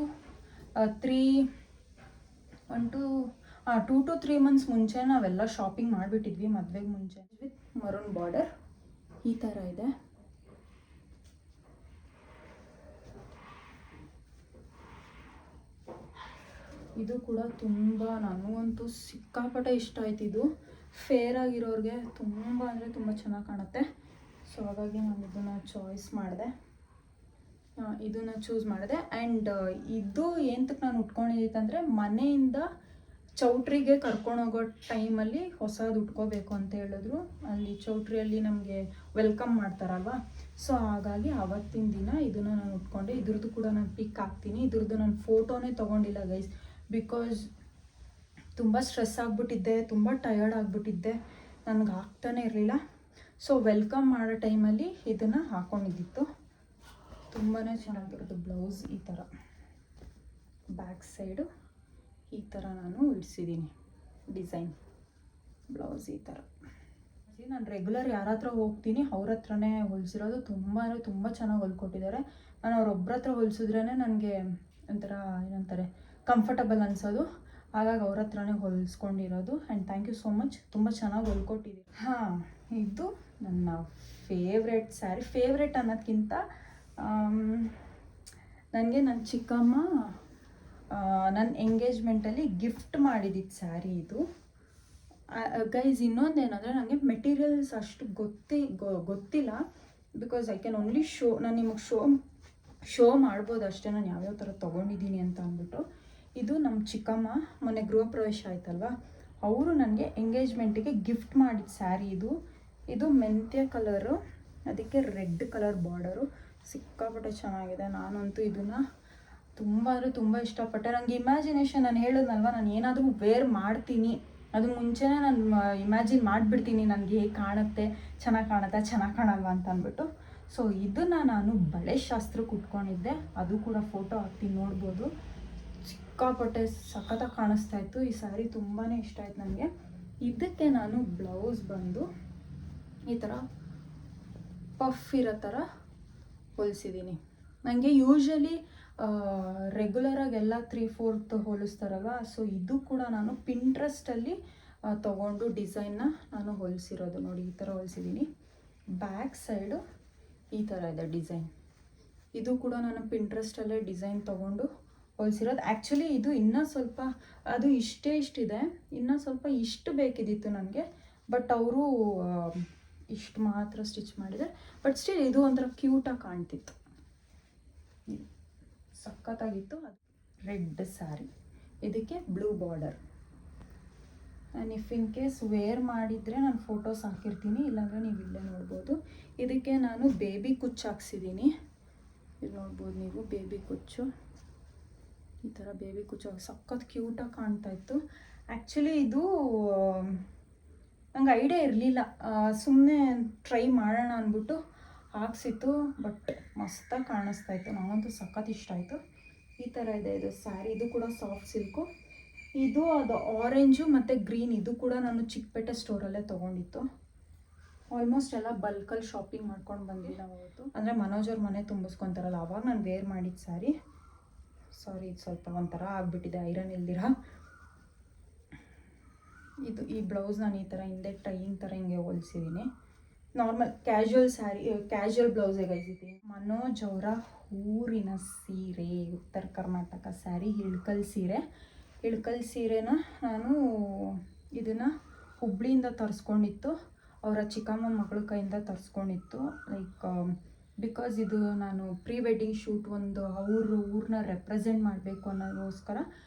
2 to 3 ಮಂತ್ಸ್ ಮುಂಚೆ ನಾವೆಲ್ಲ ಶಾಪಿಂಗ್ ಮಾಡಿಬಿಟ್ಟಿದ್ವಿ ಮದುವೆಗೆ ಮುಂಚೆ. ವಿತ್ ಮರೂನ್ ಬಾರ್ಡರ್ ಈ ಥರ ಇದೆ. ಇದು ಕೂಡ ತುಂಬ, ನನಗಂತೂ ಸಿಕ್ಕಾಪಟ್ಟೆ ಇಷ್ಟ ಆಯ್ತು. ಇದು ಫೇರ್ ಆಗಿರೋರಿಗೆ ತುಂಬ ಅಂದರೆ ತುಂಬ ಚೆನ್ನಾಗಿ ಕಾಣುತ್ತೆ. ಸೊ ಹಾಗಾಗಿ ನಾನು ಇದನ್ನು ಚಾಯ್ಸ್ ಮಾಡಿದೆ, ಇದನ್ನು ಚೂಸ್ ಮಾಡಿದೆ. ಆ್ಯಂಡ್ ಇದು ಏನಕ್ಕೆ ನಾನು ಉಟ್ಕೊಂಡಿದ್ದಂದರೆ ಮನೆಯಿಂದ ಚೌಟ್ರಿಗೆ ಕರ್ಕೊಂಡೋಗೋ ಟೈಮಲ್ಲಿ ಹೊಸದು ಉಟ್ಕೋಬೇಕು ಅಂತ ಹೇಳಿದ್ರು. ಅಲ್ಲಿ ಚೌಟ್ರಿಯಲ್ಲಿ ನಮಗೆ ವೆಲ್ಕಮ್ ಮಾಡ್ತಾರಲ್ವ, ಸೊ ಹಾಗಾಗಿ ಆವತ್ತಿನ ದಿನ ಇದನ್ನು ನಾನು ಉಟ್ಕೊಂಡೆ. ಇದ್ರದ್ದು ಕೂಡ ನಾನು ಪಿಕ್ ಹಾಕ್ತೀನಿ. ಇದ್ರದ್ದು ನಾನು ಫೋಟೋನೇ ತೊಗೊಂಡಿಲ್ಲ ಗೈಸ್, ಬಿಕಾಸ್ ತುಂಬ ಸ್ಟ್ರೆಸ್ ಆಗಿಬಿಟ್ಟಿದ್ದೆ, ತುಂಬ ಟಯರ್ಡ್ ಆಗಿಬಿಟ್ಟಿದ್ದೆ, ನನಗೆ ಆಗ್ತಾನೆ ಇರಲಿಲ್ಲ. ಸೊ ವೆಲ್ಕಮ್ ಮಾಡೋ ಟೈಮಲ್ಲಿ ಇದನ್ನು ಹಾಕ್ಕೊಂಡಿದ್ದಿತ್ತು. ತುಂಬಾ ಚೆನ್ನಾಗಿರೋದು. ಬ್ಲೌಸ್ ಈ ಥರ ಬ್ಯಾಕ್ ಸೈಡು ಈ ಥರ ನಾನು ಇಡಿಸಿದ್ದೀನಿ ಡಿಸೈನ್. ಬ್ಲೌಸ್ ಈ ಥರ. ನಾನು ರೆಗ್ಯುಲರ್ ಯಾರ ಹತ್ರ ಹೋಗ್ತೀನಿ ಅವ್ರ ಹತ್ರನೇ ಹೊಲಿಸಿರೋದು. ತುಂಬ ಅಂದರೆ ತುಂಬ ಚೆನ್ನಾಗಿ ಹೊಲ್ಕೊಟ್ಟಿದ್ದಾರೆ. ನಾನು ಅವ್ರೊಬ್ಬರ ಹತ್ರ ಹೊಲಿಸಿದ್ರೇ ನನಗೆ ಒಂಥರ ಏನಂತಾರೆ ಕಂಫರ್ಟಬಲ್ ಅನಿಸೋದು. ಹಾಗಾಗಿ ಅವ್ರ ಹತ್ರನೇ ಹೊಲಿಸ್ಕೊಂಡಿರೋದು. And thank you so much, ತುಂಬ ಚೆನ್ನಾಗಿ ಹೊಲ್ಕೊಟ್ಟಿದ್ದೀವಿ. ಹಾಂ, ಇದು ನನ್ನ ಫೇವ್ರೆಟ್ ಸ್ಯಾರಿ. ಫೇವ್ರೆಟ್ ಅನ್ನೋದಕ್ಕಿಂತ ನನಗೆ ನನ್ನ ಚಿಕ್ಕಮ್ಮ ನನ್ನ ಎಂಗೇಜ್ಮೆಂಟಲ್ಲಿ ಗಿಫ್ಟ್ ಮಾಡಿದ್ದಿದ್ದು ಸ್ಯಾರಿ ಇದು. ಗೈಸ್ ಇನ್ನೊಂದೇನೆಂದರೆ ನನಗೆ ಮೆಟೀರಿಯಲ್ಸ್ ಅಷ್ಟು ಗೊತ್ತಿಲ್ಲ, ಬಿಕಾಸ್ ಐ ಕ್ಯಾನ್ ಓನ್ಲಿ ನಾನು ನಿಮಗೆ ಶೋ ಮಾಡ್ಬೋದು ಅಷ್ಟೇ ನಾನು ಯಾವ್ಯಾವ ಥರ ತೊಗೊಂಡಿದ್ದೀನಿ ಅಂತ ಅಂದ್ಬಿಟ್ಟು. ಇದು ನಮ್ಮ ಚಿಕ್ಕಮ್ಮ ಮೊನ್ನೆ ಗೃಹ ಪ್ರವೇಶ ಆಯ್ತಲ್ವ, ಅವರು ನನಗೆ ಎಂಗೇಜ್ಮೆಂಟಿಗೆ ಗಿಫ್ಟ್ ಮಾಡಿದ ಸ್ಯಾರಿ ಇದು. ಇದು ಮೆಂತ್ಯ ಕಲರು, ಅದಕ್ಕೆ ರೆಡ್ ಕಲರ್ ಬಾರ್ಡರು. ಸಿಕ್ಕಾಪಟ್ಟೆ ಚೆನ್ನಾಗಿದೆ. ನಾನಂತೂ ಇದನ್ನು ತುಂಬ ಅಂದರೆ ತುಂಬ ಇಷ್ಟಪಟ್ಟೆ. ನನಗೆ ಇಮ್ಯಾಜಿನೇಷನ್, ನಾನು ಹೇಳಿದ್ನಲ್ವ, ನಾನು ಏನಾದರೂ ವೇರ್ ಮಾಡ್ತೀನಿ ಅದು ಮುಂಚೆನೇ ನಾನು ಇಮ್ಯಾಜಿನ್ ಮಾಡಿಬಿಡ್ತೀನಿ ನನಗೆ ಹೇಗೆ ಕಾಣುತ್ತೆ, ಚೆನ್ನಾಗಿ ಕಾಣಲ್ವ ಅಂತ ಅಂದ್ಬಿಟ್ಟು. ಸೊ ಇದನ್ನು ನಾನು ಬಳೆ ಶಾಸ್ತ್ರಕ್ಕೆ ಉಟ್ಕೊಂಡಿದ್ದೆ. ಅದು ಕೂಡ ಫೋಟೋ ಹಾಕ್ತೀನಿ, ನೋಡ್ಬೋದು. ಸಿಕ್ಕಾಪಟ್ಟೆ ಸಖತ್ತಾಗಿ ಕಾಣಿಸ್ತಾ ಇತ್ತು. ಈ ಸ್ಯಾರಿ ತುಂಬಾ ಇಷ್ಟ ಆಯ್ತು ನನಗೆ. ಇದಕ್ಕೆ ನಾನು ಬ್ಲೌಸ್ ಬಂದು ಈ ಥರ ಪಫ್ ಇರೋ ಥರ ಹೊಲಿಸಿದ್ದೀನಿ. ನನಗೆ ಯೂಶ್ವಲಿ ರೆಗ್ಯುಲರಾಗಿ ಎಲ್ಲ 3/4 ಹೋಲಿಸ್ತಾರಲ್ವ, ಸೊ ಇದು ಕೂಡ ನಾನು ಪಿಂಟ್ರೆಸ್ಟಲ್ಲಿ ತೊಗೊಂಡು ಡಿಸೈನ್ನ ನಾನು ಹೊಲಿಸಿರೋದು. ನೋಡಿ ಈ ಥರ ಹೊಲಿಸಿದ್ದೀನಿ. ಬ್ಯಾಕ್ ಸೈಡು ಈ ಥರ ಇದೆ ಡಿಸೈನ್. ಇದು ಕೂಡ ನಾನು ಪಿಂಟ್ರೆಸ್ಟಲ್ಲೇ ಡಿಸೈನ್ ತೊಗೊಂಡು ಹೊಲಿಸಿರೋದು. ಆ್ಯಕ್ಚುಲಿ ಇದು ಇನ್ನೂ ಸ್ವಲ್ಪ, ಅದು ಇಷ್ಟಿದೆ, ಇನ್ನೂ ಸ್ವಲ್ಪ ಇಷ್ಟು ಬೇಕಿದ್ದಿತ್ತು ನನಗೆ, ಬಟ್ ಅವರು ಇಷ್ಟು ಮಾತ್ರ ಸ್ಟಿಚ್ ಮಾಡಿದೆ. ಬಟ್ ಸ್ಟಿಲ್ ಇದು ಒಂಥರ ಕ್ಯೂಟಾಗಿ ಕಾಣ್ತಿತ್ತು, ಸಖತ್ತಾಗಿತ್ತು. ಅದು ರೆಡ್ ಸ್ಯಾರಿ, ಇದಕ್ಕೆ ಬ್ಲೂ ಬಾರ್ಡರ್. ನಾನು ಇಫ್ ಇನ್ ಕೇಸ್ ವೇರ್ ಮಾಡಿದರೆ ನಾನು ಫೋಟೋಸ್ ಹಾಕಿರ್ತೀನಿ, ಇಲ್ಲಾಂದರೆ ನೀವು ಇಲ್ಲೇ ನೋಡ್ಬೋದು. ಇದಕ್ಕೆ ನಾನು ಬೇಬಿ ಕುಚ್ಚು ಹಾಕ್ಸಿದ್ದೀನಿ. ಇಲ್ಲಿ ನೋಡ್ಬೋದು ನೀವು, ಬೇಬಿ ಕುಚ್ಚು ಈ ಥರ ಬೇಬಿ ಕುಚ್ಚು ಸಖತ್ ಕ್ಯೂಟಾಗಿ ಕಾಣ್ತಾಯಿತ್ತು. ಆ್ಯಕ್ಚುಲಿ ಇದು ನಂಗೆ ಐಡಿಯಾ ಇರಲಿಲ್ಲ, ಸುಮ್ಮನೆ ಟ್ರೈ ಮಾಡೋಣ ಅಂದ್ಬಿಟ್ಟು ಹಾಕ್ಸಿತ್ತು. ಬಟ್ ಮಸ್ತಾಗಿ ಕಾಣಿಸ್ತಾಯಿತ್ತು, ನನಗಂತೂ ಸಖತ್ ಇಷ್ಟ ಆಯಿತು. ಈ ಥರ ಇದೆ ಇದು ಸ್ಯಾರಿ. ಇದು ಕೂಡ ಸಾಫ್ಟ್ ಸಿಲ್ಕು. ಇದು ಅದು ಆರೆಂಜು ಮತ್ತು ಗ್ರೀನ್, ಇದು ಕೂಡ ನಾನು ಚಿಕ್ಕಪೇಟೆ ಸ್ಟೋರಲ್ಲೇ ತೊಗೊಂಡಿತ್ತು. ಆಲ್ಮೋಸ್ಟ್ ಎಲ್ಲ ಬಲ್ಕಲ್ಲಿ ಶಾಪಿಂಗ್ ಮಾಡ್ಕೊಂಡು ಬಂದಿಲ್ಲ ಅವತ್ತು. ಅಂದರೆ ಮನೋಜ್ ಅವ್ರ ಮನೆ ತುಂಬಿಸ್ಕೊತಾರಲ್ಲ, ಆವಾಗ ನಾನು ವೇರ್ ಮಾಡಿದ ಸ್ಯಾರಿ. ಸಾರಿ, ಇದು ಸ್ವಲ್ಪ ಒಂಥರ ಆಗಿಬಿಟ್ಟಿದೆ ಐರನ್ ಇಲ್ದಿರ. ಇದು ಈ ಬ್ಲೌಸ್ ನಾನು ಈ ಥರ ಹಿಂದೆ ಟೈಯಿಂಗ್ ಥರ ಹಿಂಗೆ ಹೊಲಿಸಿದ್ದೀನಿ. ನಾರ್ಮಲ್ ಕ್ಯಾಶುವಲ್ ಸ್ಯಾರಿ, ಕ್ಯಾಶುವಲ್ ಬ್ಲೌಸೇ ಗೈಸಿದ್ದೀನಿ. ಮನೋಜ್ ಅವರ ಊರಿನ ಸೀರೆ, ಉತ್ತರ ಕರ್ನಾಟಕ ಸ್ಯಾರಿ, ಇಳ್ಕಲ್ ಸೀರೆ. ಇಳ್ಕಲ್ ಸೀರೆನ ನಾನು ಇದನ್ನು ಹುಬ್ಳಿಯಿಂದ ತರಿಸ್ಕೊಂಡಿತ್ತು, ಅವರ ಚಿಕ್ಕಮ್ಮನ ಮಗಳ ಕೈಯಿಂದ ತರಿಸ್ಕೊಂಡಿತ್ತು. ಲೈಕ್ ಬಿಕಾಸ್ ಇದು ನಾನು ಪ್ರೀ ವೆಡ್ಡಿಂಗ್ ಶೂಟ್ ಒಂದು ಅವ್ರ ಊರನ್ನ ರೆಪ್ರೆಸೆಂಟ್ ಮಾಡಬೇಕು ಅನ್ನೋದಕ್ಕೋಸ್ಕರ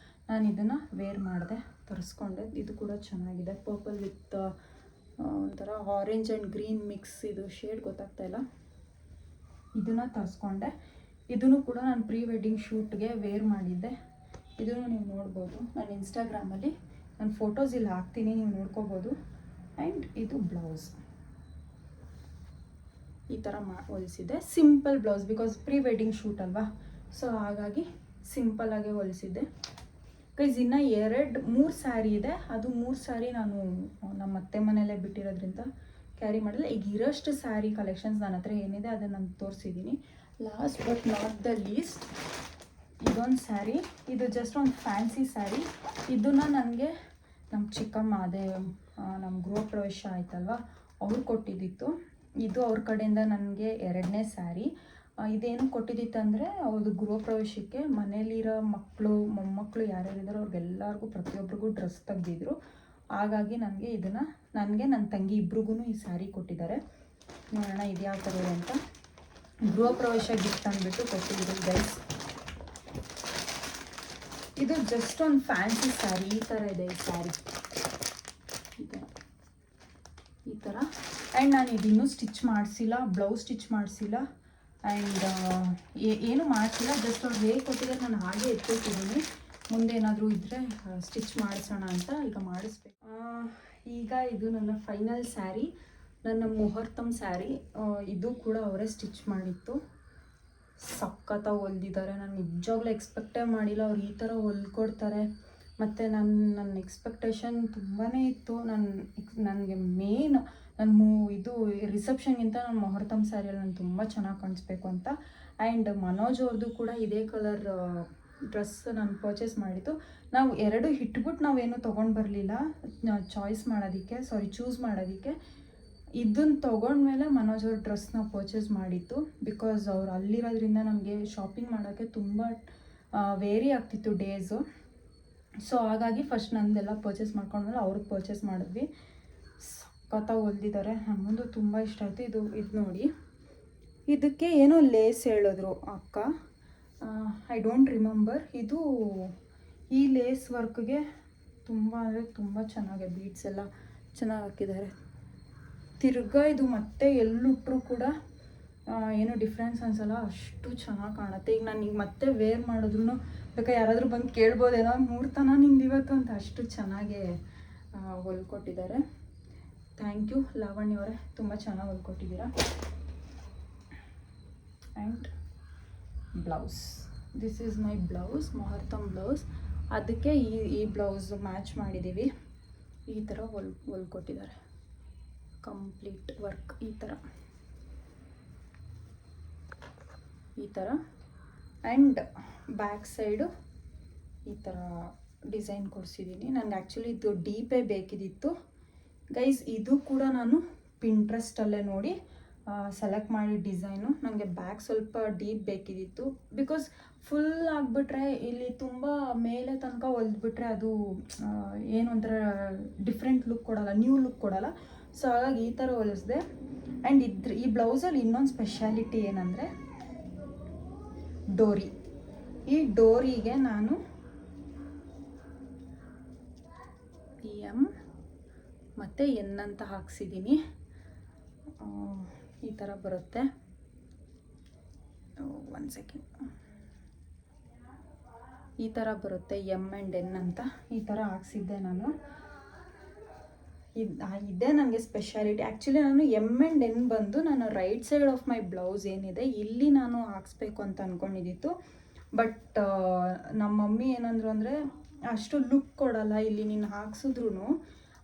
ನಾನು ಇದನ್ನು ವೇರ್ ಮಾಡಿದೆ, ತರಿಸ್ಕೊಂಡೆ. ಇದು ಕೂಡ ಚೆನ್ನಾಗಿದೆ, ಪರ್ಪಲ್ ವಿತ್ ಒಂಥರ ಆರೆಂಜ್ ಆ್ಯಂಡ್ ಗ್ರೀನ್ ಮಿಕ್ಸ್. ಇದು ಶೇಡ್ ಗೊತ್ತಾಗ್ತಾಯಿಲ್ಲ. ಇದನ್ನು ತರಿಸ್ಕೊಂಡೆ. ಇದನ್ನು ಕೂಡ ನಾನು ಪ್ರೀ ವೆಡ್ಡಿಂಗ್ ಶೂಟ್ಗೆ ವೇರ್ ಮಾಡಿದ್ದೆ. ಇದನ್ನು ನೀವು ನೋಡ್ಬೋದು ನಾನು ಇನ್ಸ್ಟಾಗ್ರಾಮಲ್ಲಿ, ನಾನು ಫೋಟೋಸ್ ಇಲ್ಲಿ ಹಾಕ್ತೀನಿ, ನೀವು ನೋಡ್ಕೋಬೋದು. ಆ್ಯಂಡ್ ಇದು ಬ್ಲೌಸ್ ಈ ಥರ ಹೊಲಿಸಿದ್ದೆ. Simple blouse, because pre wedding shoot ಅಲ್ವಾ, ಸೊ ಹಾಗಾಗಿ ಸಿಂಪಲ್ಲಾಗೆ ಹೊಲಿಸಿದ್ದೆ. ಗೈಸ್ ಇನ್ನು 2-3 ಸ್ಯಾರಿ ಇದೆ. ಅದು 3 ಸ್ಯಾರಿ ನಾನು ನಮ್ಮ ಅತ್ತೆ ಮನೆಯಲ್ಲೇ ಬಿಟ್ಟಿರೋದ್ರಿಂದ ಕ್ಯಾರಿ ಮಾಡಿಲ್ಲ. ಈಗ ಇರೋಷ್ಟು ಸ್ಯಾರಿ ಕಲೆಕ್ಷನ್ಸ್ ನನ್ನ ಹತ್ರ ಏನಿದೆ ಅದನ್ನು ನಾನು ತೋರಿಸಿದ್ದೀನಿ. Last but not the least, ಇದೊಂದು ಸ್ಯಾರಿ. ಇದು ಜಸ್ಟ್ ಒಂದು ಫ್ಯಾನ್ಸಿ ಸ್ಯಾರಿ. ಇದನ್ನು ನನಗೆ ನಮ್ಮ ಚಿಕ್ಕಮ್ಮ ಅದೇ ನಮ್ಮ ಗೃಹ ಪ್ರವೇಶ ಆಯ್ತಲ್ವ, ಅವ್ರು ಕೊಟ್ಟಿದ್ದಿತ್ತು. ಇದು ಅವ್ರ ಕಡೆಯಿಂದ ನನಗೆ 2ನೇ ಸ್ಯಾರಿ. ಇದೇನು ಕೊಟ್ಟಿದ್ದಿತ್ತಂದರೆ ಅವ್ರದ್ದು ಗೃಹ ಪ್ರವೇಶಕ್ಕೆ ಮನೇಲಿರೋ ಮಕ್ಕಳು ಮೊಮ್ಮಕ್ಕಳು ಯಾರ್ಯಾರಿದ್ದಾರೋ ಅವ್ರಿಗೆಲ್ಲರಿಗೂ ಪ್ರತಿಯೊಬ್ಬರಿಗೂ ಡ್ರೆಸ್ ತೆಗ್ದಿದ್ರು. ಹಾಗಾಗಿ ನನಗೆ ನನಗೆ ನನ್ನ ತಂಗಿ ಇಬ್ರಿಗೂ ಈ ಸ್ಯಾರಿ ಕೊಟ್ಟಿದ್ದಾರೆ. ನೋಡೋಣ ಇದು ಯಾವ ಥರ ಇದೆ ಅಂತ. ಗೃಹ ಪ್ರವೇಶ ಗಿಫ್ಟ್ ಅಂದ್ಬಿಟ್ಟು ಕೊಟ್ಟಿದ್ರು ಗೈಸ್. ಇದು ಜಸ್ಟ್ ಒಂದು ಫ್ಯಾನ್ಸಿ ಸ್ಯಾರಿ. ಈ ಥರ ಇದೆ ಈ ಸ್ಯಾರಿ, ಈ ಥರ. ಆ್ಯಂಡ್ ನಾನು ಇದಿನ್ನೂ ಸ್ಟಿಚ್ ಮಾಡಿಸಿಲ್ಲ, ಬ್ಲೌಸ್ ಸ್ಟಿಚ್ ಮಾಡಿಸಿಲ್ಲ, ಆ್ಯಂಡ್ ಏನು ಮಾಡಿಸಿಲ್ಲ. ಜಸ್ಟ್ ಅವ್ರು ಹೇಗೆ ಕೊಟ್ಟಿದ್ದಾರೆ ನಾನು ಹಾಗೆ ಎತ್ತಿಟ್ಟಿದ್ದೀನಿ. ಮುಂದೆ ಏನಾದರೂ ಇದ್ದರೆ ಸ್ಟಿಚ್ ಮಾಡಿಸೋಣ ಅಂತ ಈಗ ಮಾಡಿಸ್ಬೇಕು. ಈಗ ಇದು ನನ್ನ ಫೈನಲ್ ಸ್ಯಾರಿ, ನನ್ನ ಮುಹೂರ್ತಮ್ ಸ್ಯಾರಿ. ಇದು ಕೂಡ ಅವರೇ ಸ್ಟಿಚ್ ಮಾಡಿತ್ತು. ಸಖತ್ತಾಗಿ ಹೊಲ್ದಿದ್ದಾರೆ. ನಾನು ನಿಜವಾಗ್ಲೂ ಎಕ್ಸ್ಪೆಕ್ಟೇ ಮಾಡಿಲ್ಲ ಅವ್ರು ಈ ಥರ ಹೊಲ್ಕೊಡ್ತಾರೆ. ಮತ್ತು ನನ್ನ ಎಕ್ಸ್ಪೆಕ್ಟೇಷನ್ ತುಂಬಾ ಇತ್ತು. ನನಗೆ ಮೇನ್ ಇದು ರಿಸೆಪ್ಷನ್ಗಿಂತ ನನ್ನ ಮುಹೂರ್ತಮ್ ಸ್ಯಾರಿಯಲ್ಲಿ ನಾನು ತುಂಬ ಚೆನ್ನಾಗಿ ಕಾಣಿಸ್ಬೇಕು ಅಂತ. ಆ್ಯಂಡ್ ಮನೋಜ್ ಅವ್ರದ್ದು ಕೂಡ ಇದೇ ಕಲರ್ ಡ್ರೆಸ್ ನಾನು ಪರ್ಚೇಸ್ ಮಾಡಿದ್ದು. ನಾವು 2 ಇಟ್ಬಿಟ್ಟು ನಾವೇನು ತೊಗೊಂಡು ಬರಲಿಲ್ಲ ಚೂಸ್ ಮಾಡೋದಕ್ಕೆ. ಇದನ್ನು ತೊಗೊಂಡ್ಮೇಲೆ ಮನೋಜ್ ಅವ್ರ ಡ್ರೆಸ್ನ ಪರ್ಚೇಸ್ ಮಾಡಿತ್ತು. ಬಿಕಾಸ್ ಅವ್ರು ಅಲ್ಲಿರೋದ್ರಿಂದ ನಮಗೆ ಶಾಪಿಂಗ್ ಮಾಡೋಕ್ಕೆ ತುಂಬ ವೇರಿ ಆಗ್ತಿತ್ತು ಡೇಸು. ಸೊ ಹಾಗಾಗಿ ಫಸ್ಟ್ ನಂದೆಲ್ಲ ಪರ್ಚೇಸ್ ಮಾಡ್ಕೊಂಡ್ಮೇಲೆ ಅವ್ರಿಗೆ ಪರ್ಚೇಸ್ ಮಾಡಿದ್ವಿ. ಸಖತ್ತಾಗಿ ಹೊಲ್ದಿದ್ದಾರೆ. ನನಗಂತೂ ತುಂಬ ಇಷ್ಟ ಆಯಿತು. ಇದು ನೋಡಿ, ಇದಕ್ಕೆ ಏನೋ ಲೇಸ್ ಹೇಳಿದ್ರು ಅಕ್ಕ, ಐ ಡೋಂಟ್ ರಿಮೆಂಬರ್. ಈ ಲೇಸ್ ವರ್ಕ್ಗೆ ತುಂಬ ಅಂದರೆ ತುಂಬ ಚೆನ್ನಾಗಿದೆ. ಬೀಡ್ಸ್ ಎಲ್ಲ ಚೆನ್ನಾಗಿ ಹಾಕಿದ್ದಾರೆ. ತಿರ್ಗಾ ಇದು ಮತ್ತೆ ಎಲ್ಲುಟ್ರೂ ಕೂಡ ಏನೋ ಡಿಫ್ರೆನ್ಸ್ ಅನ್ಸಲ್ಲ, ಅಷ್ಟು ಚೆನ್ನಾಗಿ ಕಾಣುತ್ತೆ. ಈಗ ನಾನು ಮತ್ತೆ ವೇರ್ ಮಾಡಿದ್ರು ಬೇಕಾದ್ರೆ ಯಾರಾದರೂ ಬಂದು ಕೇಳ್ಬೋದೇನೋ, ಮುಹೂರ್ತನ ನಿಂದು ಇವತ್ತು ಅಂತ. ಅಷ್ಟು ಚೆನ್ನಾಗೇ ಹೊಲ್ಕೊಟ್ಟಿದ್ದಾರೆ. ಥ್ಯಾಂಕ್ ಯು ಲಾವಣ್ಯ ಅವರೇ, ತುಂಬ ಚೆನ್ನಾಗಿ ಹೊಲ್ಕೊಟ್ಟಿದ್ದೀರಾ. And blouse, this is my blouse, ಮುಹೂರ್ತಮ್ ಬ್ಲೌಸ್. ಅದಕ್ಕೆ ಈ ಬ್ಲೌಸ್ ಮ್ಯಾಚ್ ಮಾಡಿದ್ದೀವಿ. ಈ ಥರ ಹೊಲ್ಕೊಟ್ಟಿದ್ದಾರೆ. ಕಂಪ್ಲೀಟ್ ವರ್ಕ್ ಈ ಥರ ಆ್ಯಂಡ್ ಬ್ಯಾಕ್ ಸೈಡು ಈ ಥರ ಡಿಸೈನ್ ಕೊಡಿಸಿದ್ದೀನಿ. ನನಗೆ ಆ್ಯಕ್ಚುಲಿ ಇದು ಡೀಪೇ ಬೇಕಿದ್ದಿತ್ತು ಗೈಸ್. ಇದು ಕೂಡ ನಾನು ಪಿಂಟ್ರೆಸ್ಟಲ್ಲೇ ನೋಡಿ ಸೆಲೆಕ್ಟ್ ಮಾಡಿ ಡಿಸೈನು. ನನಗೆ ಬ್ಯಾಕ್ ಸ್ವಲ್ಪ ಡೀಪ್ ಬೇಕಿದ್ದಿತ್ತು. ಬಿಕಾಸ್ ಫುಲ್ ಆಗಿಬಿಟ್ರೆ ಇಲ್ಲಿ ತುಂಬ ಮೇಲೆ ತನಕ ಹೊಲ್ದ್ಬಿಟ್ರೆ ಅದು ಏನು ಒಂಥರ ಡಿಫ್ರೆಂಟ್ ಲುಕ್ ಕೊಡೋಲ್ಲ, ನ್ಯೂ ಲುಕ್ ಕೊಡೋಲ್ಲ. ಸೊ ಹಾಗಾಗಿ ಈ ಥರ ಹೊಲಿಸಿದೆ. ಆ್ಯಂಡ್ ಈ ಬ್ಲೌಸಲ್ಲಿ ಇನ್ನೊಂದು ಸ್ಪೆಷಾಲಿಟಿ ಏನಂದರೆ ಡೋರಿ. ಈ ಡೋರಿಗೆ ನಾನು ಎಮ್ ಮತ್ತು ಎನ್ ಅಂತ ಹಾಕ್ಸಿದ್ದೀನಿ. ಈ ಥರ ಬರುತ್ತೆ. 1 ಸೆಕೆಂಡ್. ಈ ಥರ ಬರುತ್ತೆ, ಎಮ್ ಆ್ಯಂಡ್ ಎನ್ ಅಂತ. ಈ ಥರ ಹಾಕ್ಸಿದ್ದೆ ನಾನು. ಇದೇ ನನಗೆ ಸ್ಪೆಷಾಲಿಟಿ. ಆ್ಯಕ್ಚುಲಿ ನಾನು ಎಮ್ ಆ್ಯಂಡ್ ಎನ್ ಬಂದು ನಾನು right side of my blouse ಏನಿದೆ ಇಲ್ಲಿ ನಾನು ಹಾಕ್ಸ್ಬೇಕು ಅಂತ ಅಂದ್ಕೊಂಡಿದ್ದಿತ್ತು. ಬಟ್ ನಮ್ಮ ಮಮ್ಮಿ ಏನಂದ್ರು ಅಂದರೆ ಅಷ್ಟು ಲುಕ್ ಕೊಡಲ್ಲ, ಇಲ್ಲಿ ನೀನು ಹಾಕ್ಸಿದ್ರು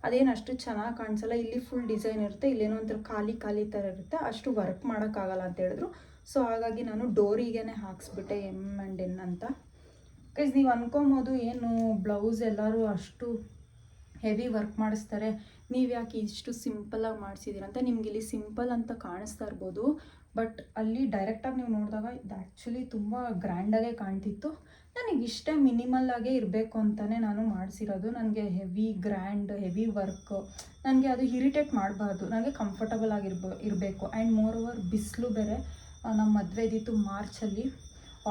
ಅದೇನು ಅಷ್ಟು ಚೆನ್ನಾಗಿ ಕಾಣಿಸಲ್ಲ, ಇಲ್ಲಿ ಫುಲ್ ಡಿಸೈನ್ ಇರುತ್ತೆ, ಇಲ್ಲೇನೋ ಒಂಥರ ಖಾಲಿ ಥರ ಇರುತ್ತೆ, ಅಷ್ಟು ವರ್ಕ್ ಮಾಡೋಕ್ಕಾಗಲ್ಲ ಅಂತ ಹೇಳಿದ್ರು. ಸೊ ಹಾಗಾಗಿ ನಾನು ಡೋರಿಗೇ ಹಾಕ್ಸ್ಬಿಟ್ಟೆ ಎಮ್ ಆ್ಯಂಡ್ ಎನ್ ಅಂತ. ಬಿಕಾಸ್ ನೀವು ಅನ್ಕೊಬೋದು ಏನು ಬ್ಲೌಸ್ ಎಲ್ಲರೂ ಅಷ್ಟು ಹೆವಿ ವರ್ಕ್ ಮಾಡಿಸ್ತಾರೆ, ನೀವು ಯಾಕೆ ಇಷ್ಟು ಸಿಂಪಲ್ಲಾಗಿ ಮಾಡಿಸಿದ್ದೀರ ಅಂತ. ನಿಮ್ಗೆ ಇಲ್ಲಿ ಸಿಂಪಲ್ ಅಂತ ಕಾಣಿಸ್ತಾ ಇರ್ಬೋದು, ಬಟ್ ಅಲ್ಲಿ ಡೈರೆಕ್ಟಾಗಿ ನೀವು ನೋಡಿದಾಗ ಇದು ಆ್ಯಕ್ಚುಲಿ ತುಂಬ ಗ್ರ್ಯಾಂಡಾಗೇ ಕಾಣ್ತಿತ್ತು. ನನಗೆ ಇಷ್ಟೇ ಮಿನಿಮಲ್ಲಾಗೇ ಇರಬೇಕು ಅಂತಲೇ ನಾನು ಮಾಡಿಸಿರೋದು. ನನಗೆ ಹೆವಿ ವರ್ಕ್ ನನಗೆ ಅದು ಇರಿಟೇಟ್ ಮಾಡಬಾರ್ದು, ನನಗೆ ಕಂಫರ್ಟಬಲ್ ಇರಬೇಕು. ಆ್ಯಂಡ್ ಮೋರ್ ಓವರ್ ಬಿಸಿಲು ಬೇರೆ. ನಮ್ಮ ಮದುವೆ ಇದ್ದಿತ್ತು ಮಾರ್ಚಲ್ಲಿ,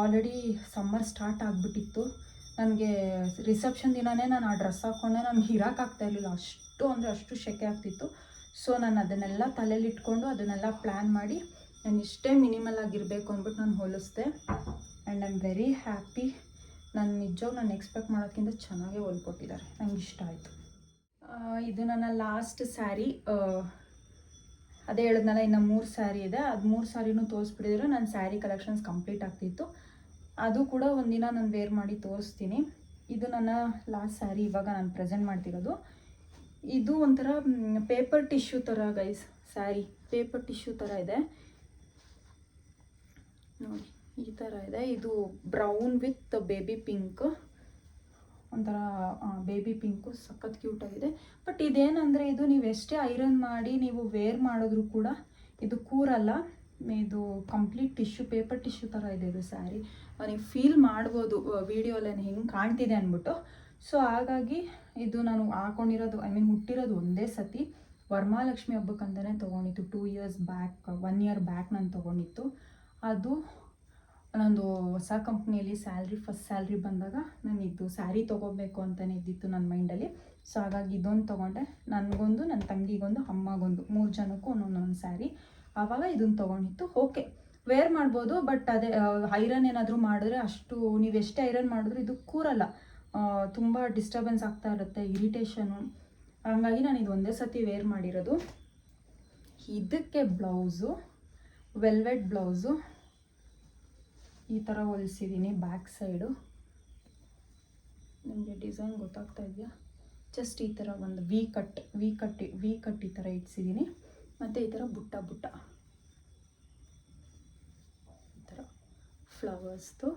ಆಲ್ರೆಡಿ ಸಮ್ಮರ್ ಸ್ಟಾರ್ಟ್ ಆಗಿಬಿಟ್ಟಿತ್ತು. ನನಗೆ ರಿಸೆಪ್ಷನ್ ದಿನವೇ ನಾನು ಆ ಡ್ರೆಸ್ ಹಾಕ್ಕೊಂಡೆ ನನಗೆ ಇರೋಕ್ಕಾಗ್ತಾಯಿರಲಿಲ್ಲ, ಅಷ್ಟು ಸೆಕೆ ಆಗ್ತಿತ್ತು. ಸೊ ನಾನು ಅದನ್ನೆಲ್ಲ ತಲೆಯಲ್ಲಿ ಇಟ್ಕೊಂಡು ಅದನ್ನೆಲ್ಲ ಪ್ಲ್ಯಾನ್ ಮಾಡಿ ನಾನು ಇಷ್ಟೇ ಮಿನಿಮಲ್ ಆಗಿರಬೇಕು ಅಂದ್ಬಿಟ್ಟು ನಾನು ಹೊಲಿಸ್ದೆ. And I am very happy. ನಾನು ಎಕ್ಸ್ಪೆಕ್ಟ್ ಮಾಡೋಕ್ಕಿಂತ ಚೆನ್ನಾಗೇ ಹೊಲ್ಕೊಟ್ಟಿದ್ದಾರೆ, ನಂಗೆ ಇಷ್ಟ ಆಯಿತು. ಇದು ನನ್ನ ಲಾಸ್ಟ್ ಸ್ಯಾರಿ. ಅದೇ ಹೇಳಿದ್ನಲ್ಲ, ಇನ್ನು 3 ಸ್ಯಾರಿ ಇದೆ. ಅದು 3 ಸ್ಯಾರಿನೂ ತೋರಿಸ್ಬಿಟ್ಟಿದ್ರೆ ನನ್ನ ಸ್ಯಾರಿ ಕಲೆಕ್ಷನ್ಸ್ ಕಂಪ್ಲೀಟ್ ಆಗ್ತಿತ್ತು. ಅದು ಕೂಡ ಒಂದಿನ ನಾನು ವೇರ್ ಮಾಡಿ ತೋರಿಸ್ತೀನಿ. ಇದು ನನ್ನ ಲಾಸ್ಟ್ ಸ್ಯಾರಿ ಇವಾಗ ನಾನು ಪ್ರೆಸೆಂಟ್ ಮಾಡ್ತಿರೋದು. ಇದು ಒಂಥರ ಪೇಪರ್ ಟಿಶ್ಯೂ ಥರ ಗೈಸ್. ಸ್ಯಾರಿ ಪೇಪರ್ ಟಿಶ್ಯೂ ಥರ ಇದೆ ನೋಡಿ, ಈ ಥರ ಇದೆ. ಇದು ಬ್ರೌನ್ ವಿತ್ ಬೇಬಿ ಪಿಂಕ್. ಒಂಥರ ಬೇಬಿ ಪಿಂಕು ಸಖತ್ ಕ್ಯೂಟಾಗಿದೆ. ಬಟ್ ಇದೇನಂದರೆ ಇದು ನೀವು ಎಷ್ಟೇ ಐರನ್ ಮಾಡಿ ನೀವು ವೇರ್ ಮಾಡಿದ್ರೂ ಕೂಡ ಇದು ಕೂರಲ್ಲ. ಇದು ಕಂಪ್ಲೀಟ್ ಟಿಶ್ಯೂ, ಪೇಪರ್ ಟಿಶ್ಯೂ ಥರ ಇದೆ ಇದು ಸ್ಯಾರಿ. ನೀವು ಫೀಲ್ ಮಾಡ್ಬೋದು ವೀಡಿಯೋಲ್ಲಿ ಹೆಂಗೆ ಕಾಣ್ತಿದೆ ಅಂದ್ಬಿಟ್ಟು. ಸೊ ಹಾಗಾಗಿ ಇದು ನಾನು ಹಾಕೊಂಡಿರೋದು, ಹುಟ್ಟಿರೋದು ಒಂದೇ ಸತಿ ವರಮಹಾಲಕ್ಷ್ಮಿ ಹಬ್ಬಕ್ಕಂತಲೇ ತೊಗೊಂಡಿತ್ತು. 2 years ಬ್ಯಾಕ್, 1 year ಬ್ಯಾಕ್ ನಾನು ತೊಗೊಂಡಿತ್ತು. ಅದು ನಂದು ಹೊಸ ಕಂಪ್ನಿಯಲ್ಲಿ ಫಸ್ಟ್ ಸ್ಯಾಲ್ರಿ ಬಂದಾಗ ನಾನು ಇದು ಸ್ಯಾರಿ ತೊಗೋಬೇಕು ಅಂತಲೇ ಇದ್ದಿತ್ತು ನನ್ನ ಮೈಂಡಲ್ಲಿ. ಸೊ ಹಾಗಾಗಿ ಇದೊಂದು ತೊಗೊಂಡೆ, ನನಗೊಂದು, ನನ್ನ ತಂಗಿಗೊಂದು, ಅಮ್ಮಗೊಂದು, 3 ಜನಕ್ಕೂ ಒಂದೊಂದೊಂದು ಸ್ಯಾರಿ. ಆವಾಗ ಇದನ್ನು ತೊಗೊಂಡಿತ್ತು. ಓಕೆ, ವೇರ್ ಮಾಡ್ಬೋದು. ಬಟ್ ಅದೇ ಐರನ್ ಏನಾದರೂ ಮಾಡಿದ್ರೆ ಅಷ್ಟು ನೀವು ಎಷ್ಟೇ ಐರನ್ ಮಾಡಿದ್ರು ಇದು ಕೂರಲ್ಲ. ತುಂಬ ಡಿಸ್ಟರ್ಬೆನ್ಸ್ ಆಗ್ತಾ ಇರುತ್ತೆ, ಇರಿಟೇಷನು. ಹಾಗಾಗಿ ನಾನು ಇದು ಒಂದೇ ಸತಿ ವೇರ್ ಮಾಡಿರೋದು. ಇದಕ್ಕೆ ಬ್ಲೌಸು ವೆಲ್ವೆಟ್ ಬ್ಲೌಸು ಈ ಥರ ಹೊಲಿಸಿದ್ದೀನಿ. ಬ್ಯಾಕ್ ಸೈಡು ನಿಮಗೆ ಡಿಸೈನ್ ಗೊತ್ತಾಗ್ತಾ ಇದೆಯಾ? ಜಸ್ಟ್ ಈ ಥರ ಒಂದು ವಿ ಕಟ್ ಈ ಥರ ಇಡ್ಸಿದ್ದೀನಿ. ಮತ್ತು ಈ ಥರ ಬುಟ್ಟ ಈ ಥರ ಫ್ಲವರ್ಸ್ದು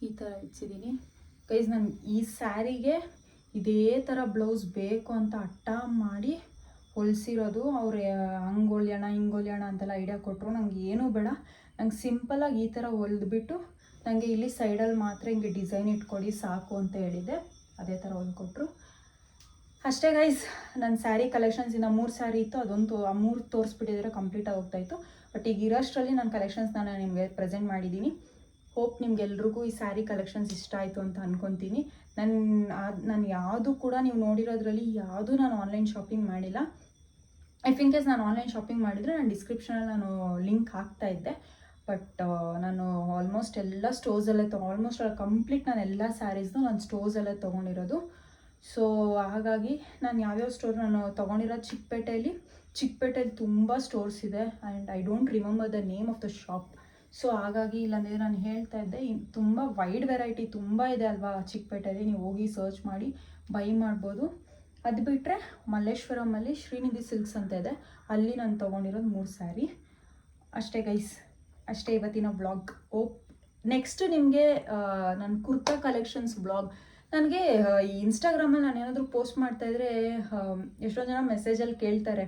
ಈ ಥರ ಇಡ್ಸಿದ್ದೀನಿ. ಗೈಸ್, ನಾನು ಈ ಸ್ಯಾರಿಗೆ ಇದೇ ಥರ ಬ್ಲೌಸ್ ಬೇಕು ಅಂತ ಹಠ ಮಾಡಿ ಹೊಲಿಸಿರೋದು. ಅವ್ರು ಹಂಗೆ ಹೊಲಿಯೋಣ ಹಿಂಗೆ ಹೊಲಿಯೋಣ ಅಂತೆಲ್ಲ ಐಡಿಯಾ ಕೊಟ್ಟರು. ನಂಗೆ ಏನೂ ಬೇಡ, ನಂಗೆ ಸಿಂಪಲಾಗಿ ಈ ಥರ ಹೊಲಿದ್ಬಿಟ್ಟು ನನಗೆ ಇಲ್ಲಿ ಸೈಡಲ್ಲಿ ಮಾತ್ರ ಹಿಂಗೆ ಡಿಸೈನ್ ಇಟ್ಕೊಡಿ ಸಾಕು ಅಂತ ಹೇಳಿದ್ದೆ. ಅದೇ ಥರ ಹೊಲ್ಕೊಟ್ರು ಅಷ್ಟೇ. ಗೈಸ್, ನನ್ನ ಸ್ಯಾರಿ ಕಲೆಕ್ಷನ್ಸ್ ಇನ್ನು 3 ಸ್ಯಾರಿ ಇತ್ತು, ಅದೊಂದು 3 ತೋರಿಸ್ಬಿಟ್ಟಿದ್ರೆ ಕಂಪ್ಲೀಟಾಗಿ ಹೋಗ್ತಾಯಿತ್ತು. ಬಟ್ ಈಗ ಇರೋಷ್ಟರಲ್ಲಿ ನನ್ನ ಕಲೆಕ್ಷನ್ಸ್ ನಾನು ನಿಮಗೆ ಪ್ರೆಸೆಂಟ್ ಮಾಡಿದ್ದೀನಿ. ಹೋಪ್ ನಿಮ್ಗೆಲ್ರಿಗೂ ಈ ಸ್ಯಾರಿ ಕಲೆಕ್ಷನ್ಸ್ ಇಷ್ಟ ಆಯಿತು ಅಂತ ಅಂದ್ಕೊತೀನಿ. ನಾನು ಯಾವುದು ಕೂಡ ನೀವು ನೋಡಿರೋದ್ರಲ್ಲಿ ಯಾವುದು ನಾನು ಆನ್ಲೈನ್ ಶಾಪಿಂಗ್ ಮಾಡಿಲ್ಲ. ಇಫ್ ಇನ್ ಕೇಸ್ ನಾನು ಆನ್ಲೈನ್ ಶಾಪಿಂಗ್ ಮಾಡಿದರೆ ನಾನು ಡಿಸ್ಕ್ರಿಪ್ಷನಲ್ಲಿ ನಾನು ಲಿಂಕ್ ಹಾಕ್ತಾ ಇದ್ದೆ. ಬಟ್ ನಾನು ಆಲ್ಮೋಸ್ಟ್ ಎಲ್ಲ ಸ್ಟೋರ್ಸಲ್ಲೇ ಆಲ್ಮೋಸ್ಟ್ ಕಂಪ್ಲೀಟ್ ನಾನು ಎಲ್ಲ ಸ್ಯಾರೀಸ್ನು ನಾನು ಸ್ಟೋರ್ಸಲ್ಲೇ ತೊಗೊಂಡಿರೋದು. ಸೊ ಹಾಗಾಗಿ ನಾನು ಯಾವ್ಯಾವ ಸ್ಟೋರ್ ನಾನು ತೊಗೊಂಡಿರೋದು ಚಿಕ್ಕಪೇಟೆಯಲ್ಲಿ ತುಂಬ ಸ್ಟೋರ್ಸ್ ಇದೆ. And I don't remember the name of the shop. So ಹಾಗಾಗಿ ಇಲ್ಲಾಂದರೆ ನಾನು ಹೇಳ್ತಾ ಇದ್ದೆ, ತುಂಬ ವೈಡ್ ವೆರೈಟಿ ತುಂಬ ಇದೆ ಅಲ್ವಾ ಚಿಕ್ಕಪೇಟೆಯಲ್ಲಿ. ನೀವು ಹೋಗಿ ಸರ್ಚ್ ಮಾಡಿ ಬೈ ಮಾಡ್ಬೋದು. ಅದು ಬಿಟ್ಟರೆ ಮಲ್ಲೇಶ್ವರಮಲ್ಲಿ ಶ್ರೀನಿಧಿ ಸಿಲ್ಕ್ಸ್ ಅಂತ ಇದೆ, ಅಲ್ಲಿ ನಾನು ತೊಗೊಂಡಿರೋದು 3 ಸ್ಯಾರಿ ಅಷ್ಟೇ. ಗೈಸ್, ಅಷ್ಟೇ ಇವತ್ತಿನ ವ್ಲಾಗ್. ನೆಕ್ಸ್ಟ್ ನಿಮಗೆ ನನ್ನ ಕುರ್ತಾ ಕಲೆಕ್ಷನ್ಸ್ ವ್ಲಾಗ್. ನನಗೆ ಈ ಇನ್ಸ್ಟಾಗ್ರಾಮಲ್ಲಿ ನಾನು ಏನಾದರೂ ಪೋಸ್ಟ್ ಮಾಡ್ತಾಯಿದ್ರೆ ಎಷ್ಟೊಂದು ಜನ ಮೆಸೇಜಲ್ಲಿ ಕೇಳ್ತಾರೆ,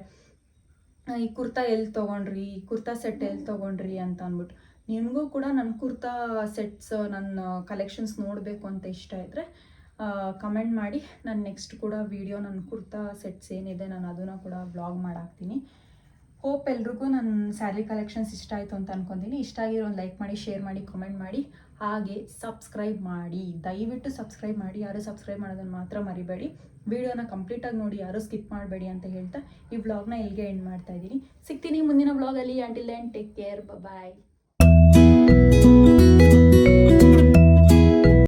ಈ ಕುರ್ತಾ ಎಲ್ಲಿ ತೊಗೊಂಡ್ರಿ, ಈ ಕುರ್ತಾ ಸೆಟ್ ಎಲ್ಲಿ ತೊಗೊಂಡ್ರಿ ಅಂತ ಅಂದ್ಬಿಟ್ಟು. ನಿಮಗೂ ಕೂಡ ನನ್ನ ಕುರ್ತಾ ಸೆಟ್ಸ್, ನನ್ನ ಕಲೆಕ್ಷನ್ಸ್ ನೋಡಬೇಕು ಅಂತ ಇಷ್ಟ ಇದ್ದರೆ ಕಮೆಂಟ್ ಮಾಡಿ. ನಾನು ನೆಕ್ಸ್ಟ್ ಕೂಡ ವಿಡಿಯೋ ನನ್ನ ಕುರ್ತಾ ಸೆಟ್ಸ್ ಏನಿದೆ ನಾನು ಅದನ್ನು ಕೂಡ ವ್ಲಾಗ್ ಮಾಡಾಕ್ತೀನಿ. ಹೋಪ್ ಎಲ್ರಿಗೂ ನನ್ನ ಸ್ಯಾರಿ ಕಲೆಕ್ಷನ್ಸ್ ಇಷ್ಟ ಆಯಿತು ಅಂತ ಅಂದ್ಕೊತೀನಿ. ಇಷ್ಟ ಆಗಿರೋ ಒಂದು ಲೈಕ್ ಮಾಡಿ, ಶೇರ್ ಮಾಡಿ, ಕಮೆಂಟ್ ಮಾಡಿ, ಹಾಗೆ ಸಬ್ಸ್ಕ್ರೈಬ್ ಮಾಡಿ. ದಯವಿಟ್ಟು ಸಬ್ಸ್ಕ್ರೈಬ್ ಮಾಡಿ. ಯಾರು ಸಬ್ಸ್ಕ್ರೈಬ್ ಮಾಡೋದನ್ನು ಮಾತ್ರ ಮರಿಬೇಡಿ. ವಿಡಿಯೋನ ಕಂಪ್ಲೀಟಾಗಿ ನೋಡಿ, ಯಾರೂ ಸ್ಕಿಪ್ ಮಾಡಬೇಡಿ ಅಂತ ಹೇಳ್ತಾ ಈ ವ್ಲಾಗ್ನ ಇಲ್ಲಿಗೆ ಎಂಡ್ ಮಾಡ್ತಾ ಇದ್ದೀನಿ. ಸಿಗ್ತೀನಿ ಮುಂದಿನ ವ್ಲಾಗಲ್ಲಿ. ಅಂಟಿಲ್ ದೆನ್ ಟೇಕ್ ಕೇರ್, ಬಾಯ್.